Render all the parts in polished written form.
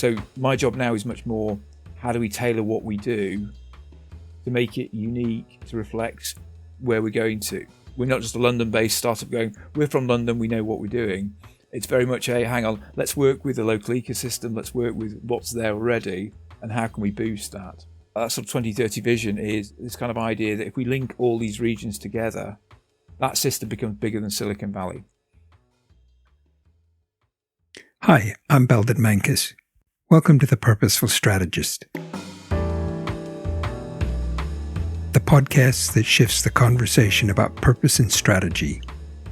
So my job now is much more, how do we tailor what we do to make it unique, to reflect where we're going to? We're not just a London-based startup going, we're from London, we know what we're doing. It's very much a, hang on, let's work with the local ecosystem, let's work with what's there already, and how can we boost that? That sort of 2030 vision is this kind of idea that if we link all these regions together, that system becomes bigger than Silicon Valley. Hi, I'm Belden Menkus. Welcome to the Purposeful Strategist, the podcast that shifts the conversation about purpose and strategy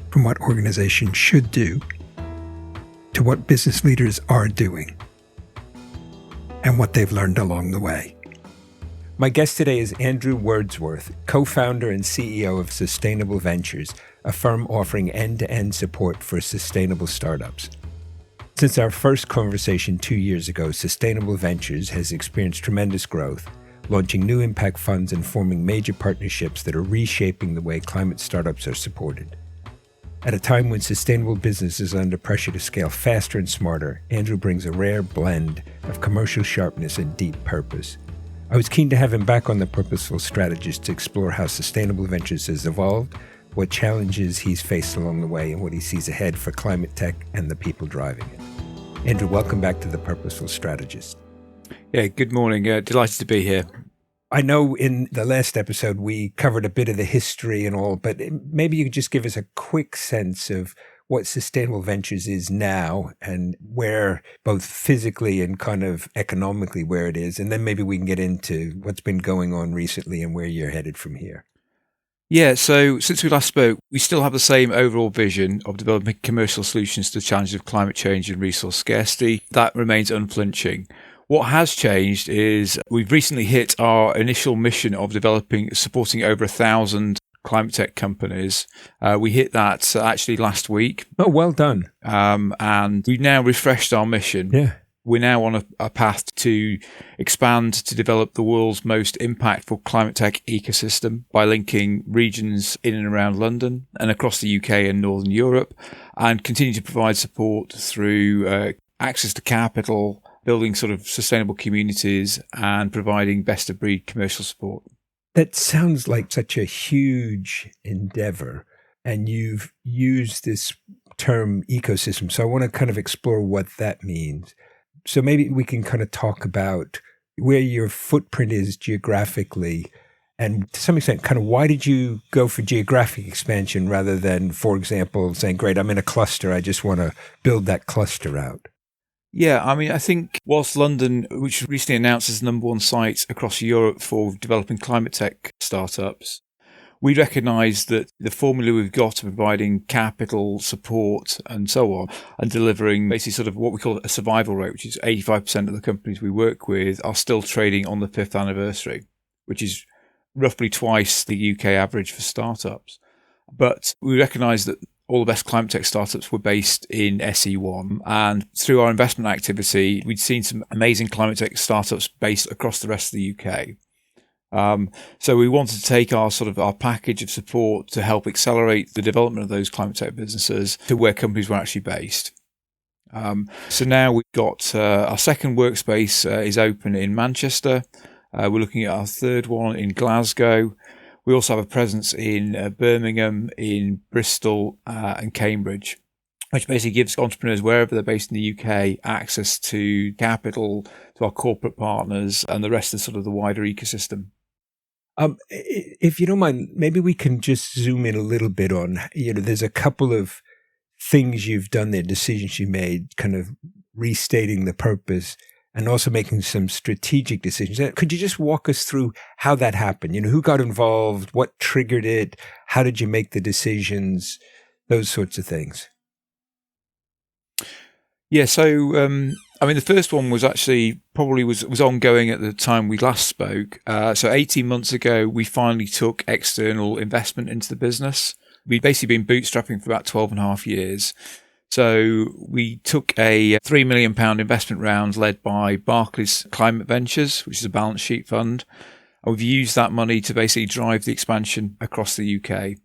from what organizations should do to what business leaders are doing and what they've learned along the way. My guest today is Andrew Wordsworth, co-founder and CEO of Sustainable Ventures, a firm offering end-to-end support for sustainable startups. Since our first conversation 2 years ago, Sustainable Ventures has experienced tremendous growth, launching new impact funds and forming major partnerships that are reshaping the way climate startups are supported. At a time when sustainable business is under pressure to scale faster and smarter, Andrew brings a rare blend of commercial sharpness and deep purpose. I was keen to have him back on the Purposeful Strategist to explore how Sustainable Ventures has evolved, what challenges he's faced along the way, and what he sees ahead for climate tech and the people driving it. Andrew, welcome back to the Purposeful Strategist. Yeah, good morning. Delighted to be here. I know in the last episode we covered a bit of the history and all, but maybe you could just give us a quick sense of what Sustainable Ventures is now and where, both physically and kind of economically, where it is. And then maybe we can get into what's been going on recently and where you're headed from here. Yeah, so since we last spoke, we still have the same overall vision of developing commercial solutions to the challenges of climate change and resource scarcity. That remains unflinching. What has changed is we've recently hit our initial mission of supporting over 1,000 climate tech companies. We hit that actually last week. Oh, well done. And we've now refreshed our mission. Yeah. We're now on a path to expand to develop the world's most impactful climate tech ecosystem by linking regions in and around London and across the UK and Northern Europe, and continue to provide support through access to capital, building sort of sustainable communities, and providing best-of-breed commercial support. That sounds like such a huge endeavor, and you've used this term ecosystem. So I want to kind of explore what that means. So maybe we can kind of talk about where your footprint is geographically, and to some extent, kind of why did you go for geographic expansion rather than, for example, saying, great, I'm in a cluster, I just want to build that cluster out? Yeah, I mean, I think whilst London, which recently announced as the number one site across Europe for developing climate tech startups, we recognise that the formula we've got of providing capital, support and so on, and delivering basically sort of what we call a survival rate, which is 85% of the companies we work with are still trading on the 5th anniversary, which is roughly twice the UK average for startups. But we recognise that all the best climate tech startups were based in SE1. And through our investment activity, we'd seen some amazing climate tech startups based across the rest of the UK. So we wanted to take our package of support to help accelerate the development of those climate tech businesses to where companies were actually based. So now we've got our second workspace is open in Manchester. We're looking at our third one in Glasgow. We also have a presence in Birmingham, in Bristol and Cambridge, which basically gives entrepreneurs wherever they're based in the UK access to capital, to our corporate partners and the rest of sort of the wider ecosystem. If you don't mind, maybe we can just zoom in a little bit on, there's a couple of things you've done there, decisions you made, kind of restating the purpose and also making some strategic decisions. Could you just walk us through how that happened? Who got involved? What triggered it? How did you make the decisions? Those sorts of things. Yeah, so the first one was actually probably was ongoing at the time we last spoke. So 18 months ago, we finally took external investment into the business. We'd basically been bootstrapping for about 12 and a half years. So we took a £3 million investment round led by Barclays Climate Ventures, which is a balance sheet fund. And we've used that money to basically drive the expansion across the UK.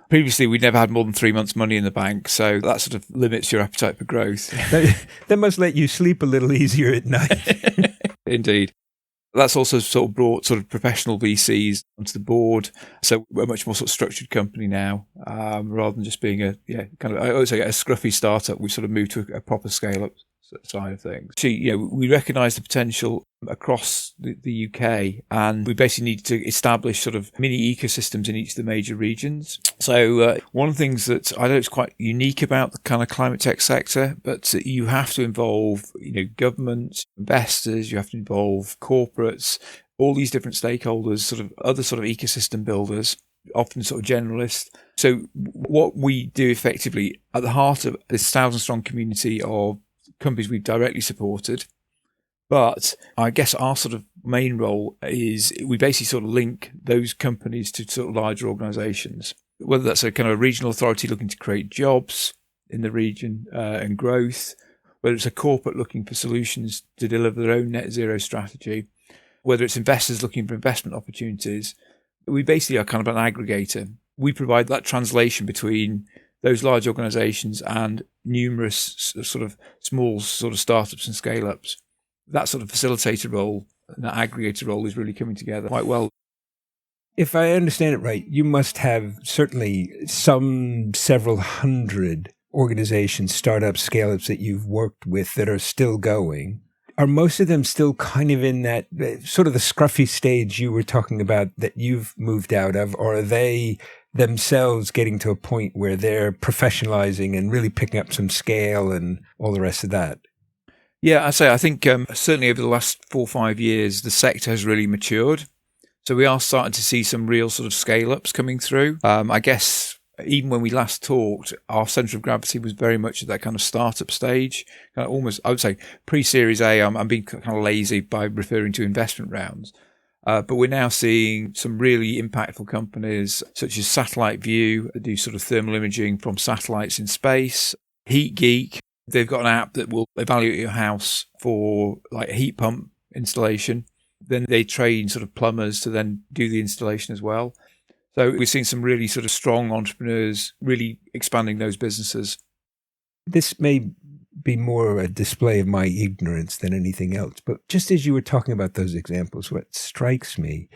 Previously, we'd never had more than 3 months' money in the bank, so that sort of limits your appetite for growth. That must let you sleep a little easier at night. Indeed. That's also sort of brought sort of professional VCs onto the board. So we're a much more sort of structured company now, rather than just being I would say a scruffy startup. We sort of moved to a proper scale-up side of things. We recognise the potential across the UK, and we basically need to establish sort of mini ecosystems in each of the major regions. So one of the things that I know is quite unique about the kind of climate tech sector, but you have to involve, governments, investors, you have to involve corporates, all these different stakeholders, sort of other sort of ecosystem builders, often sort of generalists. So what we do effectively at the heart of this 1,000-strong community of companies we've directly supported. But I guess our sort of main role is we basically sort of link those companies to sort of larger organisations, whether that's a kind of a regional authority looking to create jobs in the region and growth, whether it's a corporate looking for solutions to deliver their own net zero strategy, whether it's investors looking for investment opportunities. We basically are kind of an aggregator. We provide that translation between those large organisations and numerous sort of small sort of startups and scale-ups. That sort of facilitator role and that aggregator role is really coming together quite well. If I understand it right, you must have certainly several hundred organizations, startups, scale-ups that you've worked with that are still going. Are most of them still kind of in that sort of the scruffy stage you were talking about that you've moved out of, or are they themselves getting to a point where they're professionalizing and really picking up some scale and all the rest of that? Yeah, I think certainly over the last 4 or 5 years, the sector has really matured. So we are starting to see some real sort of scale-ups coming through. I guess even when we last talked, our centre of gravity was very much at that kind of startup stage, kind of almost, I would say, pre-Series A. I'm being kind of lazy by referring to investment rounds. But we're now seeing some really impactful companies such as Satellite View that do sort of thermal imaging from satellites in space. Heat Geek, they've got an app that will evaluate your house for like heat pump installation. Then they train sort of plumbers to then do the installation as well. So we've seen some really sort of strong entrepreneurs really expanding those businesses. This may be more a display of my ignorance than anything else. But just as you were talking about those examples, what strikes me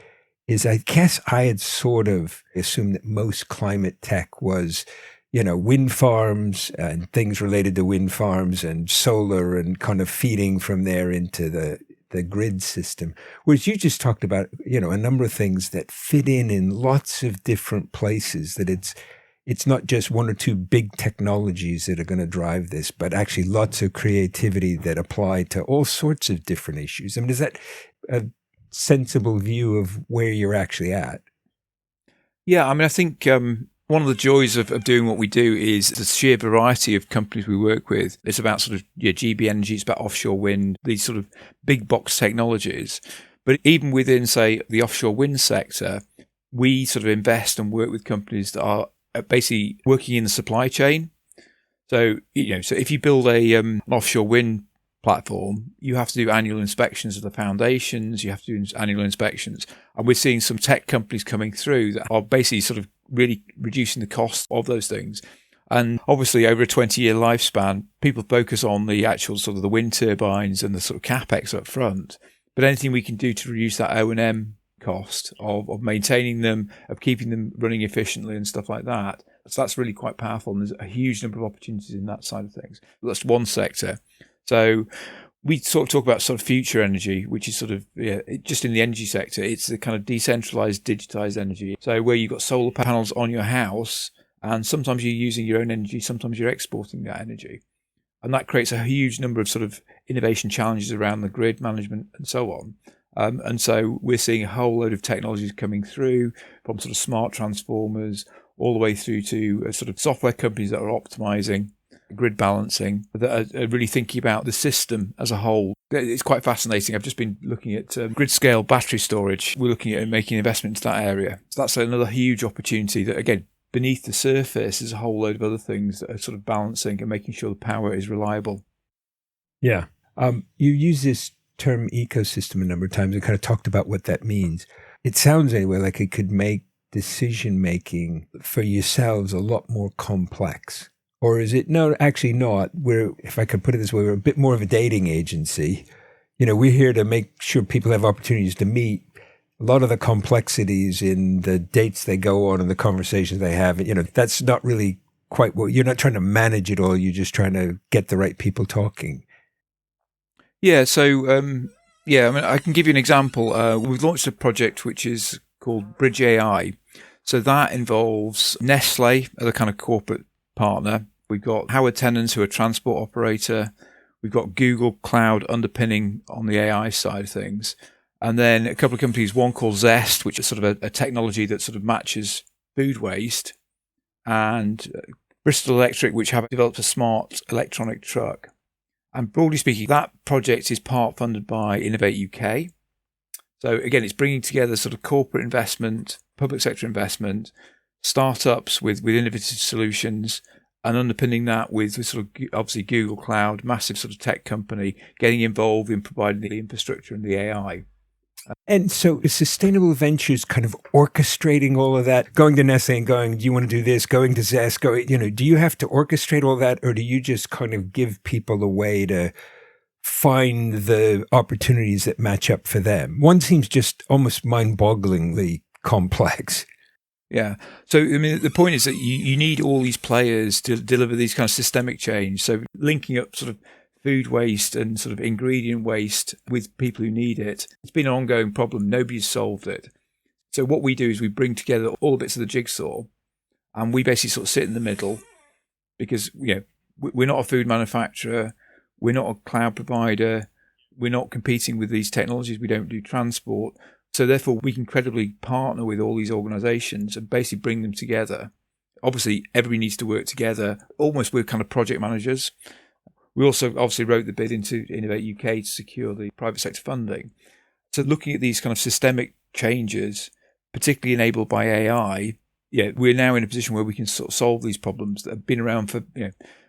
is I guess I had sort of assumed that most climate tech was, wind farms and things related to wind farms and solar and kind of feeding from there into the grid system. Whereas you just talked about, a number of things that fit in lots of different places, that it's not just one or two big technologies that are going to drive this, but actually lots of creativity that apply to all sorts of different issues. I mean, is that a sensible view of where you're actually at? Yeah, I mean, I think one of the joys of doing what we do is the sheer variety of companies we work with. It's about sort of GB Energy, it's about offshore wind, these sort of big box technologies. But even within, say, the offshore wind sector, we sort of invest and work with companies that are basically working in the supply chain. So, so if you build an offshore wind platform, you have to do annual inspections of the foundations, you have to do annual inspections. And we're seeing some tech companies coming through that are basically sort of really reducing the cost of those things. And obviously over a 20-year lifespan, people focus on the actual sort of the wind turbines and the sort of capex up front. But anything we can do to reduce that O&M cost of maintaining them, of keeping them running efficiently and stuff like that. So that's really quite powerful. And there's a huge number of opportunities in that side of things. But that's one sector. So we sort of talk about sort of future energy, which is sort of, just in the energy sector, it's the kind of decentralized, digitized energy. So where you've got solar panels on your house, and sometimes you're using your own energy, sometimes you're exporting that energy. And that creates a huge number of sort of innovation challenges around the grid management and so on. And so we're seeing a whole load of technologies coming through, from sort of smart transformers all the way through to sort of software companies that are optimizing grid balancing, that are really thinking about the system as a whole. It's quite fascinating. I've just been looking at grid scale battery storage. We're looking at making an investment into that area. So that's another huge opportunity that, again, beneath the surface is a whole load of other things that are sort of balancing and making sure the power is reliable. Yeah. You use this term ecosystem a number of times and kind of talked about what that means. It sounds anyway like it could make decision-making for yourselves a lot more complex? Or is it, no, actually not. If I could put it this way, we're a bit more of a dating agency. We're here to make sure people have opportunities to meet. A lot of the complexities in the dates they go on and the conversations they have, that's not really quite what, you're not trying to manage it all. You're just trying to get the right people talking. Yeah. So, I can give you an example. We've launched a project which is called Bridge AI. So that involves Nestle as a kind of corporate partner. We've got Howard Tennant, who are a transport operator. We've got Google Cloud underpinning on the AI side of things. And then a couple of companies, one called Zest, which is sort of a technology that sort of matches food waste, and Bristol Electric, which have developed a smart electronic truck. And broadly speaking, that project is part funded by Innovate UK. So again, it's bringing together sort of corporate investment, public sector investment, startups with innovative solutions, and underpinning that with sort of obviously Google Cloud, massive sort of tech company, getting involved in providing the infrastructure and the AI. And so is Sustainable Ventures kind of orchestrating all of that, going to Nestle and going, do you want to do this, going to Zest, do you have to orchestrate all that, or do you just kind of give people a way to find the opportunities that match up for them? One seems just almost mind-bogglingly complex. Yeah. So, the point is that you need all these players to deliver these kind of systemic change. So linking up sort of food waste and sort of ingredient waste with people who need it. It's been an ongoing problem. Nobody's solved it. So what we do is we bring together all the bits of the jigsaw, and we basically sort of sit in the middle, because we're not a food manufacturer, we're not a cloud provider, we're not competing with these technologies, we don't do transport. So therefore, we can credibly partner with all these organizations and basically bring them together. Obviously, everybody needs to work together. Almost we're kind of project managers. We also obviously wrote the bid into Innovate UK to secure the private sector funding. So looking at these kind of systemic changes, particularly enabled by AI, we're now in a position where we can sort of solve these problems that have been around for,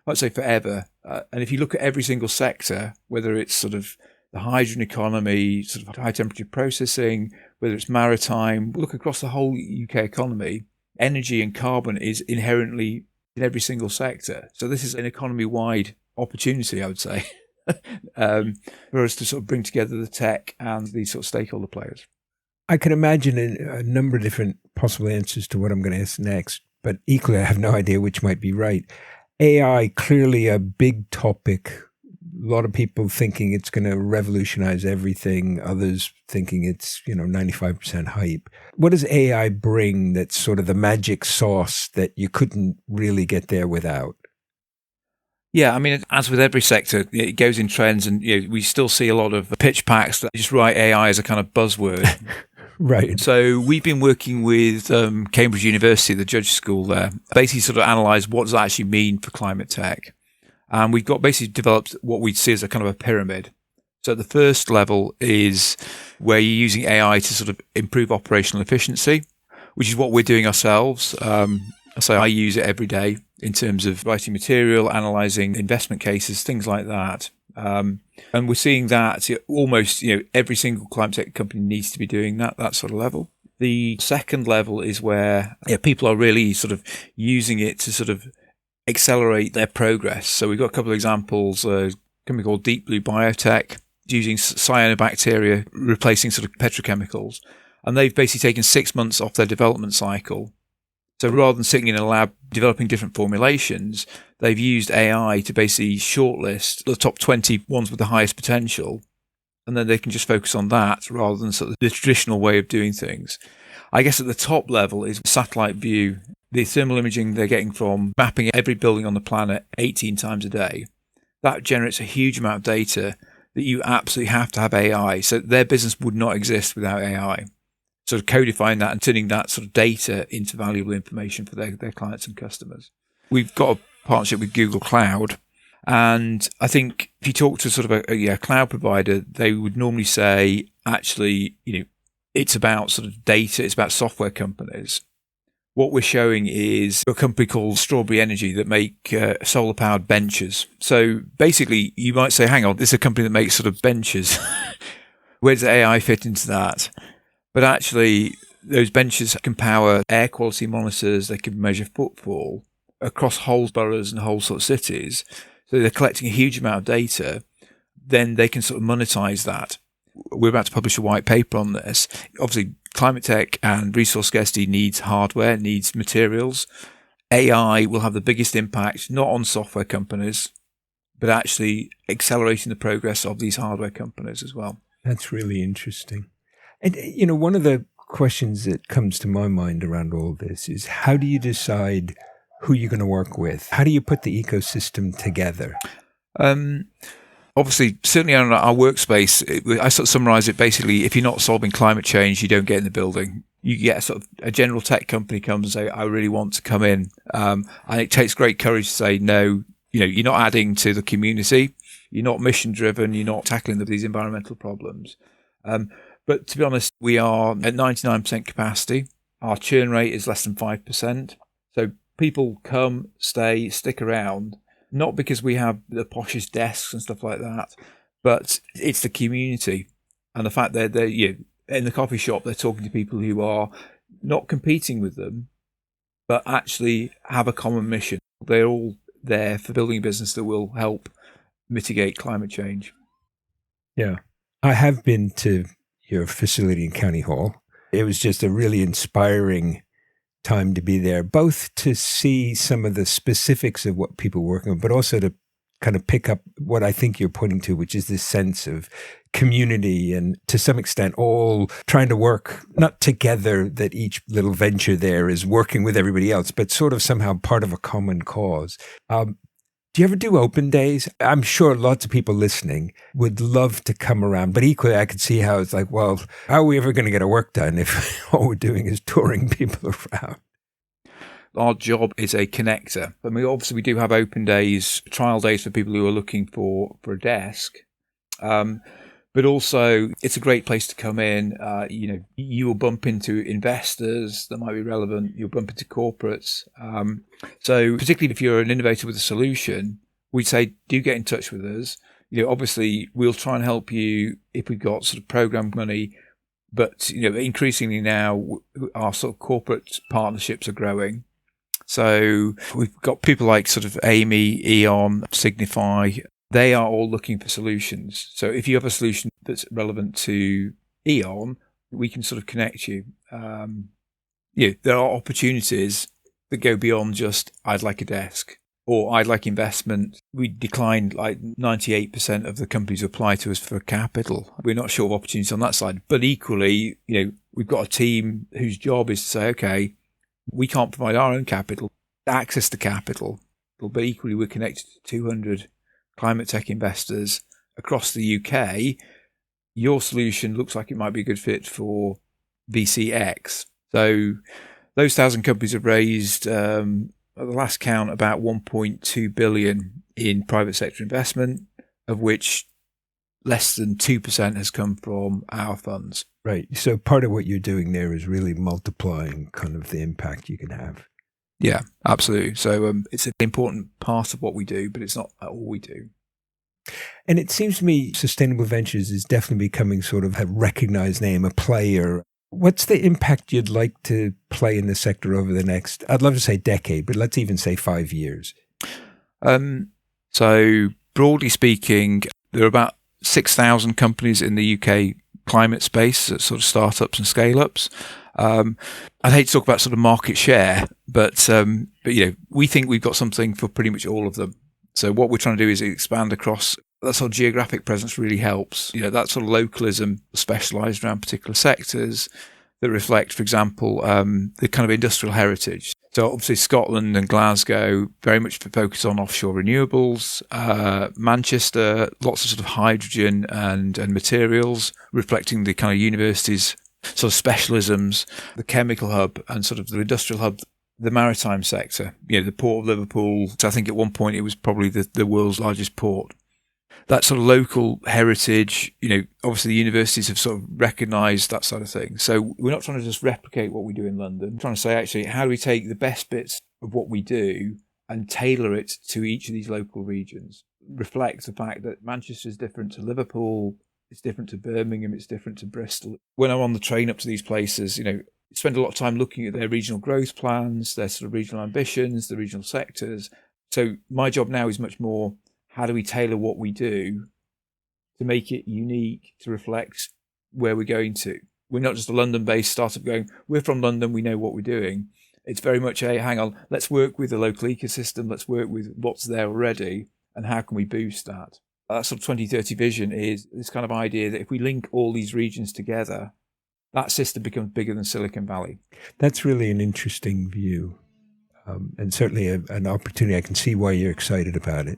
let's say forever. And if you look at every single sector, whether it's sort of the hydrogen economy, sort of high temperature processing, whether it's maritime, look across the whole UK economy, energy and carbon is inherently in every single sector. So this is an economy-wide opportunity, I would say, for us to sort of bring together the tech and these sort of stakeholder players. I can imagine a number of different possible answers to what I'm going to ask next, but equally I have no idea which might be right. AI, clearly a big topic. A lot of people thinking it's going to revolutionize everything. Others thinking it's, 95% hype. What does AI bring that's sort of the magic sauce that you couldn't really get there without? Yeah, as with every sector, it goes in trends, and we still see a lot of pitch packs that just write AI as a kind of buzzword. Right. So we've been working with Cambridge University, the Judge School there, basically sort of analyse what does that actually mean for climate tech. And we've got basically developed what we'd see as a kind of a pyramid. So the first level is where you're using AI to sort of improve operational efficiency, which is what we're doing ourselves. So I use it every day in terms of writing material, analysing investment cases, things like that. And we're seeing that almost, every single climate tech company needs to be doing that sort of level. The second level is where people are really sort of using it to sort of accelerate their progress. So we've got a couple of examples, a company called Deep Blue Biotech, using cyanobacteria, replacing sort of petrochemicals. And they've basically taken 6 months off their development cycle. So rather than sitting in a lab developing different formulations, they've used AI to basically shortlist the top 20 ones with the highest potential. And then they can just focus on that rather than sort of the traditional way of doing things. I guess at the top level is satellite view. The thermal imaging they're getting from mapping every building on the planet 18 times a day. That generates a huge amount of data that you absolutely have to have AI. So their business would not exist without AI. Sort of codifying that and turning that sort of data into valuable information for their clients and customers. We've got a partnership with Google Cloud. And I think if you talk to sort of a cloud provider, they would normally say, actually, it's about sort of data, it's about software companies. What we're showing is a company called Strawberry Energy that make solar-powered benches. So basically, you might say, hang on, this is a company that makes sort of benches. Where does AI fit into that? But actually, those benches can power air quality monitors, they can measure footfall across whole boroughs and whole sort of cities. So they're collecting a huge amount of data. Then they can sort of monetize that. We're about to publish a white paper on this. Obviously, climate tech and resource scarcity needs hardware, needs materials. AI will have the biggest impact, not on software companies, but actually accelerating the progress of these hardware companies as well. That's really interesting. And, one of the questions that comes to my mind around all this is, how do you decide who you're going to work with? How do you put the ecosystem together? Obviously, certainly on our workspace, I sort of summarize it basically, if you're not solving climate change, you don't get in the building. You get a general tech company comes and say, I really want to come in. And it takes great courage to say, no, you're not adding to the community. You're not mission driven. You're not tackling these environmental problems. But to be honest, we are at 99% capacity. Our churn rate is less than 5%. So people come, stay, stick around. Not because we have the poshest desks and stuff like that, but it's the community and the fact that they're in the coffee shop, they're talking to people who are not competing with them, but actually have a common mission. They're all there for building a business that will help mitigate climate change. Yeah. I have been to your facility in County Hall. It was just a really inspiring time to be there, both to see some of the specifics of what people are working on, but also to kind of pick up what I think you're pointing to, which is this sense of community and to some extent all trying to work, not together that each little venture there is working with everybody else, but sort of somehow part of a common cause. Do you ever do open days? I'm sure lots of people listening would love to come around, but equally I could see how it's like, well, how are we ever going to get our work done if all we're doing is touring people around? Our job is a connector. I mean, obviously we do have open days, trial days for people who are looking for a desk. But also it's a great place to come in. You will bump into investors that might be relevant. You'll bump into corporates. So particularly if you're an innovator with a solution, we'd say, do get in touch with us. Obviously we'll try and help you if we've got sort of program money, but, increasingly now our sort of corporate partnerships are growing. So we've got people like sort of Amy, Eon, Signify. They are all looking for solutions. So if you have a solution that's relevant to Eon, we can sort of connect you. There are opportunities that go beyond just, I'd like a desk or I'd like investment. We declined like 98% of the companies who apply to us for capital. We're not sure of opportunities on that side. But equally, we've got a team whose job is to say, okay, we can't provide our own capital, access to capital, but equally we're connected to 200 climate tech investors across the UK. Your solution looks like it might be a good fit for VCX. So those 1,000 companies have raised, at the last count, about 1.2 billion in private sector investment, of which less than 2% has come from our funds. Right. So part of what you're doing there is really multiplying kind of the impact you can have. Yeah, absolutely. So it's an important part of what we do, but it's not all we do. And it seems to me Sustainable Ventures is definitely becoming sort of a recognized name, a player. What's the impact you'd like to play in the sector over the next, I'd love to say decade, but let's even say 5 years? So broadly speaking, there are about 6,000 companies in the UK climate space, sort of startups and scale-ups. I'd hate to talk about sort of market share, but we think we've got something for pretty much all of them. So what we're trying to do is expand across. That sort of geographic presence really helps. That sort of localism, specialised around particular sectors that reflect, for example, the kind of industrial heritage. So obviously Scotland and Glasgow very much focus on offshore renewables. Manchester, lots of sort of hydrogen and materials, reflecting the kind of universities' sort of specialisms. The chemical hub and sort of the industrial hub, the maritime sector. The Port of Liverpool. So I think at one point it was probably the world's largest port. That sort of local heritage, obviously the universities have sort of recognised that sort of thing. So we're not trying to just replicate what we do in London. We're trying to say, actually, how do we take the best bits of what we do and tailor it to each of these local regions? Reflect the fact that Manchester is different to Liverpool, it's different to Birmingham, it's different to Bristol. When I'm on the train up to these places, spend a lot of time looking at their regional growth plans, their sort of regional ambitions, the regional sectors. So my job now is much more, how do we tailor what we do to make it unique, to reflect where we're going to? We're not just a London-based startup going, we're from London, we know what we're doing. It's very much a, hang on, let's work with the local ecosystem, let's work with what's there already, and how can we boost that? That sort of 2030 vision is this kind of idea that if we link all these regions together, that system becomes bigger than Silicon Valley. That's really an interesting view, and certainly an opportunity. I can see why you're excited about it.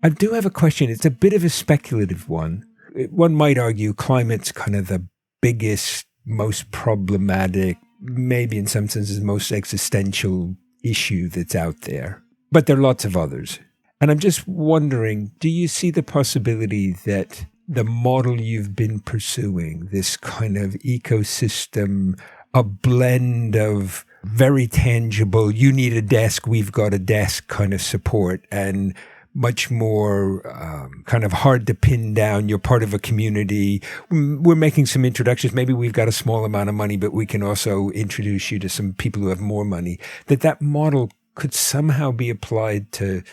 I do have a question. It's a bit of a speculative one. One might argue climate's kind of the biggest, most problematic, maybe in some senses most existential issue that's out there. But there are lots of others. And I'm just wondering, do you see the possibility that the model you've been pursuing, this kind of ecosystem, a blend of very tangible, you need a desk, we've got a desk kind of support, and much more kind of hard to pin down, you're part of a community, we're making some introductions, maybe we've got a small amount of money, but we can also introduce you to some people who have more money, that model could somehow be applied to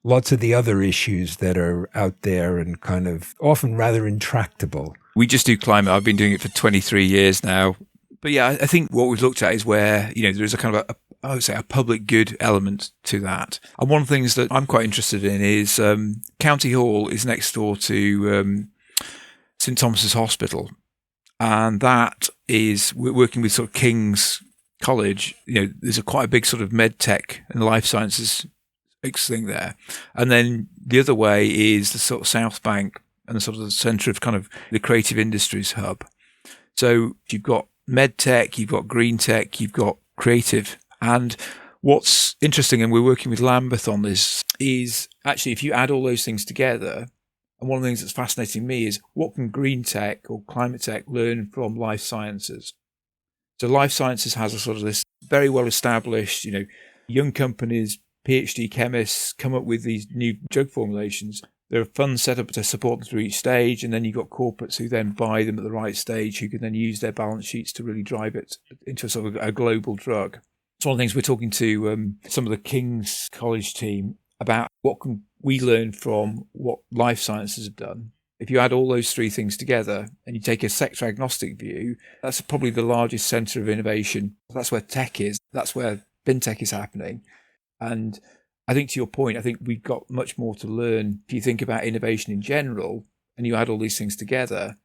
lots of the other issues that are out there and kind of often rather intractable. We just do climate. I've been doing it for 23 years now. But yeah, I think what we've looked at is where, there is a kind of I would say a public good element to that. And one of the things that I'm quite interested in is County Hall is next door to St Thomas's Hospital. And that is, we're working with sort of King's College. There's quite a big sort of med tech and life sciences thing there. And then the other way is the sort of South Bank and the sort of the centre of kind of the creative industries hub. So you've got med tech, you've got green tech, you've got creative. And what's interesting, and we're working with Lambeth on this, is actually if you add all those things together, and one of the things that's fascinating me is what can green tech or climate tech learn from life sciences? So life sciences has a sort of this very well established, young companies, PhD chemists come up with these new drug formulations. There are funds set up to support them through each stage, and then you've got corporates who then buy them at the right stage, who can then use their balance sheets to really drive it into a sort of a global drug. It's one of the things we're talking to some of the King's College team about what can we learn from what life sciences have done. If you add all those three things together and you take a sector agnostic view, that's probably the largest centre of innovation. That's where tech is. That's where fintech is happening. And I think to your point, I think we've got much more to learn if you think about innovation in general and you add all these things together.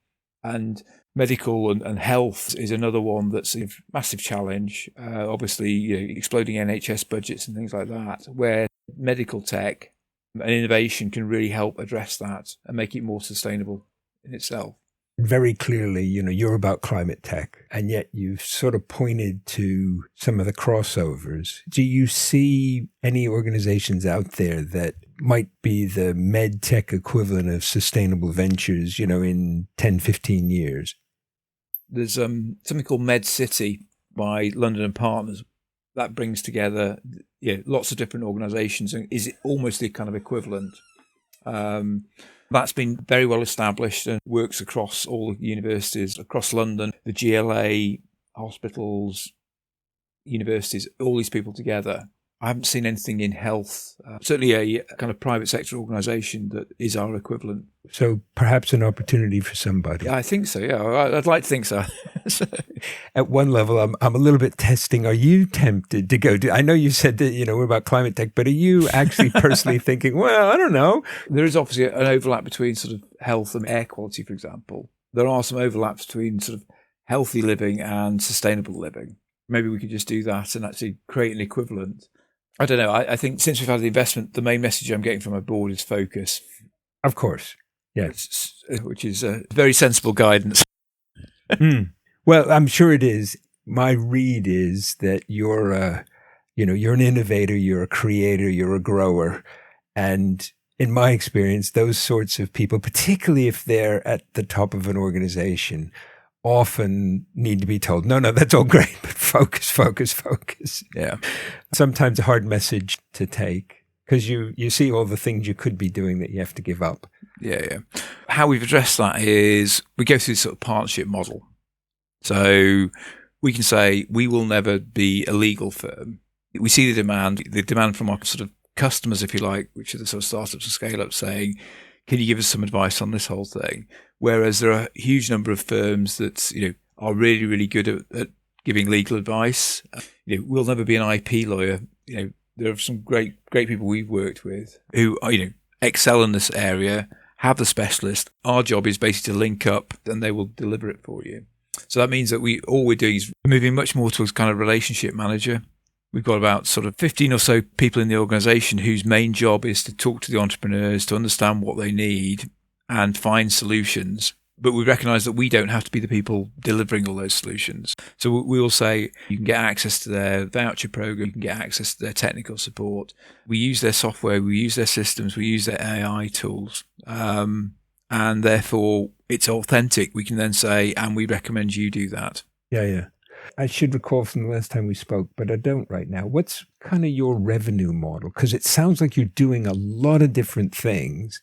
And medical and health is another one that's a massive challenge. Obviously, exploding NHS budgets and things like that, where medical tech and innovation can really help address that and make it more sustainable in itself. Very clearly, you're about climate tech, and yet you've sort of pointed to some of the crossovers. Do you see any organizations out there that might be the med tech equivalent of sustainable ventures, in 10, 15 years? There's something called Med City by London and Partners that brings together lots of different organizations and is almost the kind of equivalent. That's been very well established and works across all the universities across London, the GLA, hospitals, universities, all these people together. I haven't seen anything in health, certainly a kind of private sector organisation that is our equivalent. So perhaps an opportunity for somebody. Yeah, I think so, yeah. I'd like to think so. At one level, I'm a little bit testing. Are you tempted to go I know you said that, we're about climate tech, but are you actually personally thinking, well, I don't know. There is obviously an overlap between sort of health and air quality, for example. There are some overlaps between sort of healthy living and sustainable living. Maybe we could just do that and actually create an equivalent. I don't know. I think since we've had the investment, the main message I'm getting from our board is focus. Of course. Yes. Which is very sensible guidance. Well, I'm sure it is. My read is that you're an innovator, you're a creator, you're a grower. And in my experience, those sorts of people, particularly if they're at the top of an organization, often need to be told, no, that's all great, but focus. Yeah. Sometimes a hard message to take because you see all the things you could be doing that you have to give up. Yeah. How we've addressed that is we go through this sort of partnership model. So we can say we will never be a legal firm. We see the demand from our sort of customers, if you like, which are the sort of startups and scale-ups, saying, can you give us some advice on this whole thing? Whereas there are a huge number of firms that, are really, really good at giving legal advice. We'll never be an IP lawyer. There are some great people we've worked with who are, excel in this area, have the specialist. Our job is basically to link up and they will deliver it for you. So that means that all we're doing is moving much more towards kind of relationship manager. We've got about sort of 15 or so people in the organization whose main job is to talk to the entrepreneurs, to understand what they need and find solutions. But we recognize that we don't have to be the people delivering all those solutions. So we will say you can get access to their voucher program, you can get access to their technical support. We use their software, we use their systems, we use their AI tools. And therefore it's authentic. We can then say, and we recommend you do that. Yeah. I should recall from the last time we spoke, but I don't right now. What's kind of your revenue model? Because it sounds like you're doing a lot of different things.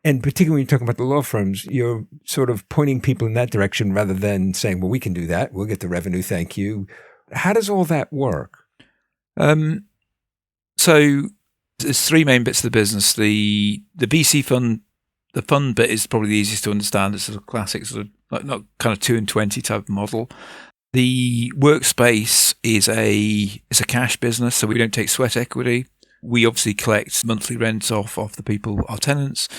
And particularly when you're talking about the law firms, you're sort of pointing people in that direction rather than saying, well, we can do that. We'll get the revenue. Thank you. How does all that work? So there's three main bits of the business. The VC fund, the fund bit is probably the easiest to understand. It's sort of classic, sort of not kind of 2 and 20 type of model. The workspace is a cash business, so we don't take sweat equity. We obviously collect monthly rents off the people, our tenants.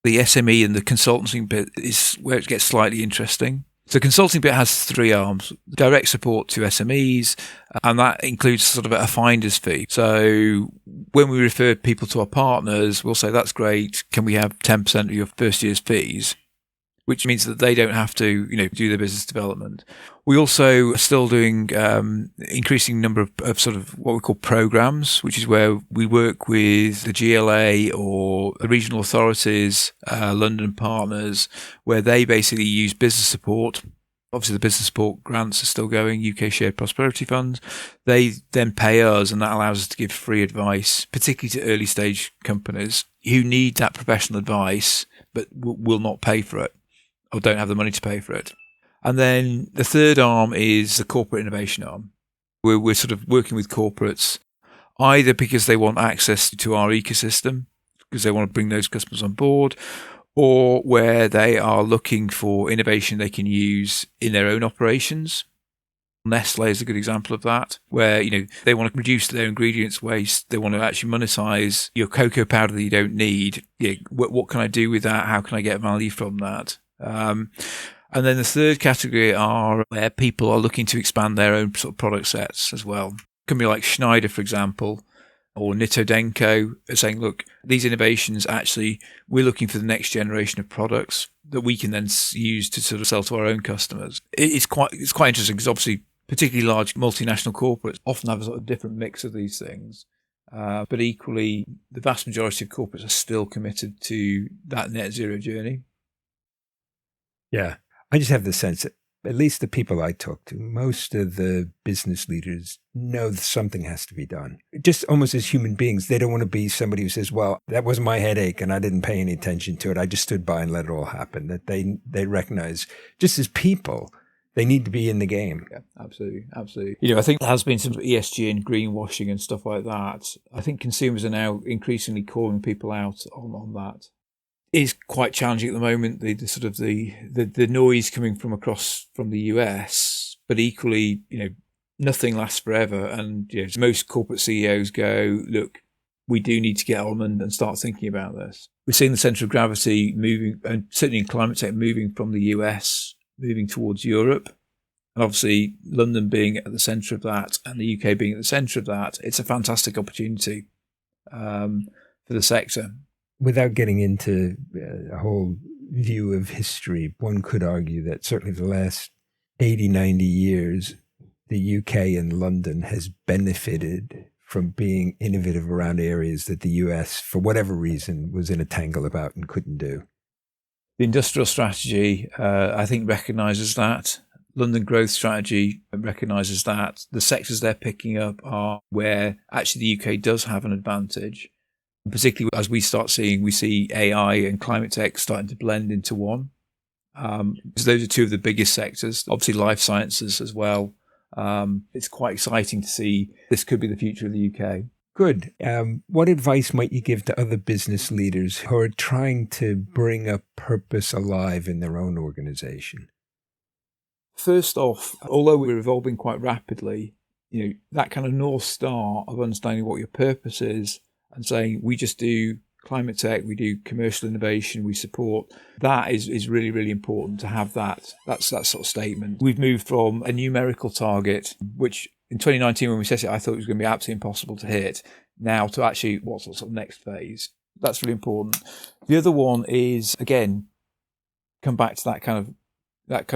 The SME and the consulting bit is where it gets slightly interesting. So consulting bit has 3 arms: direct support to SMEs, and that includes sort of a finder's fee. So when we refer people to our partners, we'll say, that's great. Can we have 10% of your first year's fees? Which means that they don't have to, do their business development. We also are still doing increasing number of sort of what we call programs, which is where we work with the GLA or the regional authorities, London partners, where they basically use business support. Obviously, the business support grants are still going, UK Shared Prosperity Funds. They then pay us, and that allows us to give free advice, particularly to early stage companies who need that professional advice, but will not pay for it, or don't have the money to pay for it. And then the third arm is the corporate innovation arm. We're sort of working with corporates, either because they want access to our ecosystem, because they want to bring those customers on board, or where they are looking for innovation they can use in their own operations. Nestle is a good example of that, where they want to reduce their ingredients waste. They want to actually monetize your cocoa powder that you don't need. What can I do with that? How can I get value from that? And then the third category are where people are looking to expand their own sort of product sets as well. Company like Schneider, for example, or Nitto-Denko are saying, look, these innovations, actually, we're looking for the next generation of products that we can then use to sort of sell to our own customers. It's quite interesting because obviously, particularly large multinational corporates often have a sort of different mix of these things. But equally, the vast majority of corporates are still committed to that net zero journey. Yeah. I just have the sense that at least the people I talk to, most of the business leaders know that something has to be done. Just almost as human beings, they don't want to be somebody who says, well, that was my headache and I didn't pay any attention to it. I just stood by and let it all happen. That they recognize, just as people, they need to be in the game. Yeah, absolutely. I think there has been some ESG and greenwashing and stuff like that. I think consumers are now increasingly calling people out on that. Is quite challenging at the moment. The sort of the noise coming from the US, but equally, nothing lasts forever. And most corporate CEOs go, look, we do need to get on and start thinking about this. We're seeing the centre of gravity moving, and certainly in climate tech, moving from the US, moving towards Europe. And obviously, London being at the centre of that, and the UK being at the centre of that, it's a fantastic opportunity for the sector. Without getting into a whole view of history, one could argue that certainly the last 80, 90 years, the UK and London has benefited from being innovative around areas that the US, for whatever reason, was in a tangle about and couldn't do. The industrial strategy, I think, recognises that. London growth strategy recognises that. The sectors they're picking up are where actually the UK does have an advantage. Particularly as we see AI and climate tech starting to blend into one. So those are two of the biggest sectors. Obviously, life sciences as well It's quite exciting to see this could be the future of the UK. Good. What advice might you give to other business leaders who are trying to bring a purpose alive in their own organization? First off, although we're evolving quite rapidly, that kind of North Star of understanding what your purpose is and saying we just do climate tech, we do commercial innovation, we support, that is really, really important to have that sort of statement. We've moved from a numerical target, which in 2019 when we set it, I thought it was going to be absolutely impossible to hit, now to actually what's the sort of next phase. That's really important. The other one is, again, come back to that kind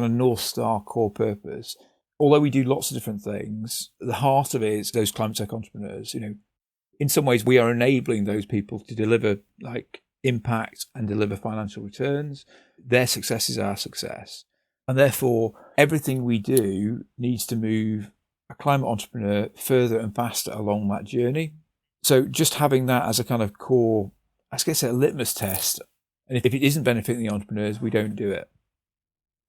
of North Star core purpose. Although we do lots of different things, the heart of it is those climate tech entrepreneurs. In some ways, we are enabling those people to deliver impact and deliver financial returns. Their success is our success. And therefore, everything we do needs to move a climate entrepreneur further and faster along that journey. So just having that as a kind of core, I guess, a litmus test. And if it isn't benefiting the entrepreneurs, we don't do it.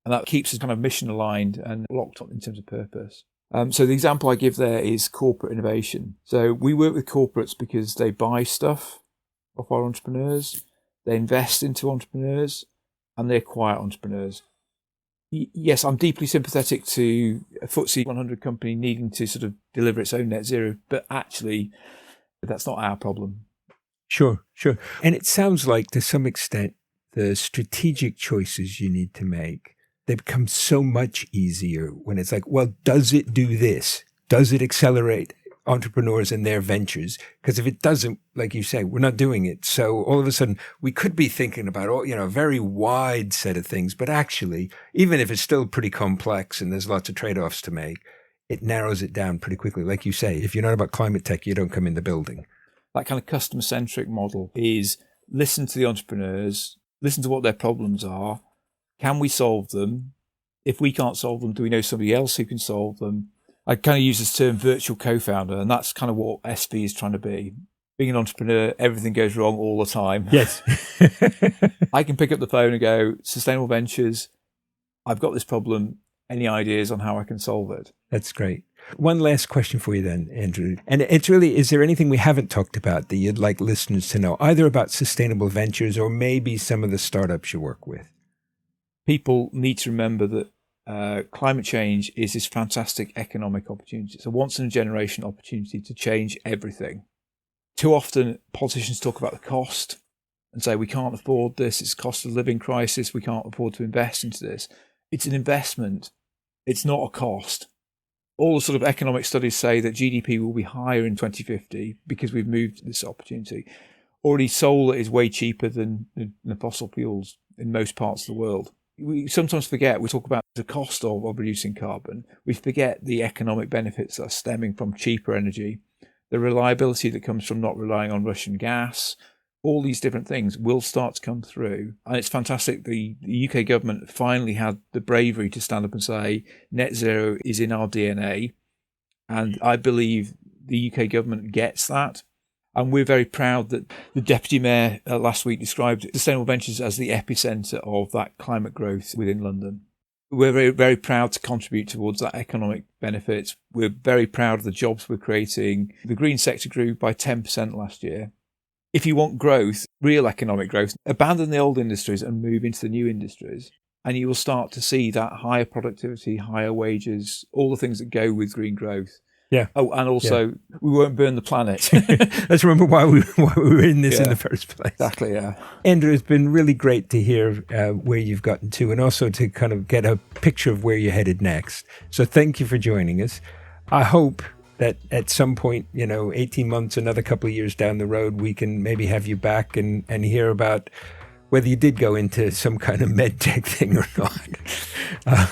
And that keeps us kind of mission aligned and locked up in terms of purpose. So the example I give there is corporate innovation. So we work with corporates because they buy stuff off our entrepreneurs, they invest into entrepreneurs, and they acquire entrepreneurs. Yes, I'm deeply sympathetic to a FTSE 100 company needing to sort of deliver its own net zero, but actually, that's not our problem. Sure. And it sounds like, to some extent, the strategic choices you need to make, they become so much easier when it's like, well, does it do this? Does it accelerate entrepreneurs and their ventures? Because if it doesn't, like you say, we're not doing it. So all of a sudden, we could be thinking about, a very wide set of things. But actually, even if it's still pretty complex and there's lots of trade-offs to make, it narrows it down pretty quickly. Like you say, if you're not about climate tech, you don't come in the building. That kind of customer-centric model is listen to the entrepreneurs, listen to what their problems are. Can we solve them? If we can't solve them, do we know somebody else who can solve them? I kind of use this term virtual co-founder, and that's kind of what SV is trying to be. Being an entrepreneur, everything goes wrong all the time. Yes. I can pick up the phone and go, Sustainable Ventures, I've got this problem. Any ideas on how I can solve it? That's great. One last question for you then, Andrew. And it's really, is there anything we haven't talked about that you'd like listeners to know, either about Sustainable Ventures or maybe some of the startups you work with? People need to remember that climate change is this fantastic economic opportunity. It's a once-in-a-generation opportunity to change everything. Too often, politicians talk about the cost and say, we can't afford this, it's a cost of living crisis, we can't afford to invest into this. It's an investment. It's not a cost. All the sort of economic studies say that GDP will be higher in 2050 because we've moved to this opportunity. Already solar is way cheaper than the fossil fuels in most parts of the world. We sometimes forget, we talk about the cost of reducing carbon. We forget the economic benefits that are stemming from cheaper energy, the reliability that comes from not relying on Russian gas. All these different things will start to come through. And it's fantastic. The UK government finally had the bravery to stand up and say, net zero is in our DNA. And I believe the UK government gets that. And we're very proud that the Deputy Mayor last week described Sustainable Ventures as the epicentre of that climate growth within London. We're very, very proud to contribute towards that economic benefit. We're very proud of the jobs we're creating. The green sector grew by 10% last year. If you want growth, real economic growth, abandon the old industries and move into the new industries. And you will start to see that higher productivity, higher wages, all the things that go with green growth. Yeah. Oh, and also, we won't burn the planet. Let's remember why we were in this in the first place. Exactly, yeah. Andrew, it's been really great to hear where you've gotten to and also to kind of get a picture of where you're headed next. So thank you for joining us. I hope that at some point, 18 months, another couple of years down the road, we can maybe have you back and hear about whether you did go into some kind of med tech thing or not.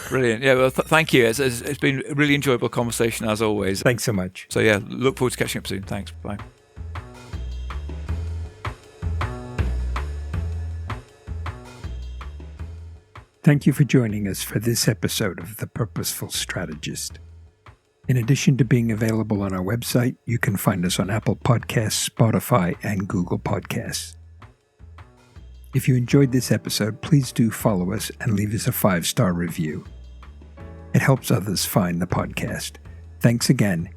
Brilliant. Yeah, well, thank you. It's been a really enjoyable conversation as always. Thanks so much. So yeah, look forward to catching up soon. Thanks. Bye. Thank you for joining us for this episode of The Purposeful Strategist. In addition to being available on our website, you can find us on Apple Podcasts, Spotify, and Google Podcasts. If you enjoyed this episode, please do follow us and leave us a 5-star review. It helps others find the podcast. Thanks again,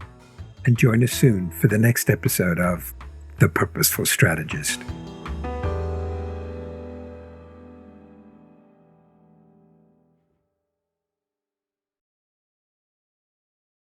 and join us soon for the next episode of The Purposeful Strategist.